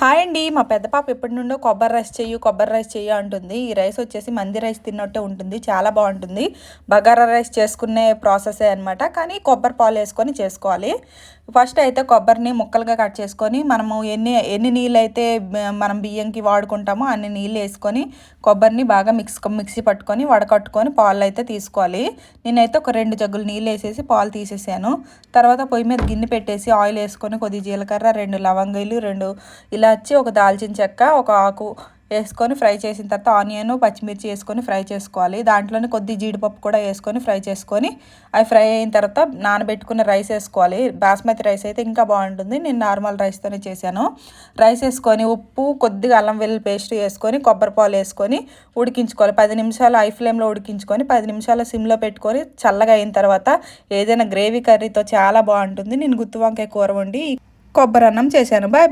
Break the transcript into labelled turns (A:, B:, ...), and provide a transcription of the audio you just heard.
A: Hi అండి. మా పెద్ద పాప ఎప్పటి నుండో కొబ్బరి రైస్ చెయ్యి అంటుంది. ఈ రైస్ వచ్చేసి మంది రైస్ తిన్నట్టే ఉంటుంది. చాలా బాగుంటుంది. బగారా రైస్ చేసుకునే ప్రాసెసే అనమాట. కానీ కొబ్బరి పాలు వేసుకొని చేసుకోవాలి. ఫస్ట్ అయితే కొబ్బరిని ముక్కలుగా కట్ చేసుకొని మనము ఎన్ని నీళ్ళు అయితే మనం బియ్యంకి వాడుకుంటామో అన్ని నీళ్ళు వేసుకొని కొబ్బరిని బాగా మిక్సీ పట్టుకొని వడకట్టుకొని పాలు అయితే తీసుకోవాలి. నేనైతే ఒక 2 జగ్గులు నీళ్ళు వేసేసి పాలు తీసేసాను. తర్వాత పొయ్యి మీద గిన్నె పెట్టేసి ఆయిల్ వేసుకొని కొద్దిగా జీలకర్ర, 2 లవంగాలు, 2 ఇలాచి, ఒక దాల్చిన చెక్క, ఒక ఆకు వేసుకొని ఫ్రై చేసిన తర్వాత ఆనియన్, పచ్చిమిర్చి వేసుకొని ఫ్రై చేసుకోవాలి. దాంట్లోనే కొద్ది జీడిపప్పు కూడా వేసుకొని ఫ్రై చేసుకొని అవి ఫ్రై అయిన తర్వాత నానబెట్టుకున్న రైస్ వేసుకోవాలి. బాస్మతి రైస్ అయితే ఇంకా బాగుంటుంది. నేను నార్మల్ రైస్తోనే చేశాను. రైస్ వేసుకొని ఉప్పు, కొద్దిగా అల్లం వెల్లుల్లి పేస్ట్ వేసుకొని కొబ్బరి పాలు వేసుకొని ఉడికించుకోవాలి. 10 నిమిషాలు హై ఫ్లేమ్లో ఉడికించుకొని 10 నిమిషాలు సిమ్లో పెట్టుకొని చల్లగా అయిన తర్వాత ఏదైనా గ్రేవీ కర్రీతో చాలా బాగుంటుంది. నేను గుత్తి వంకాయ కూర వండి కొబ్బరి అన్నం చేశాను. Bye bye.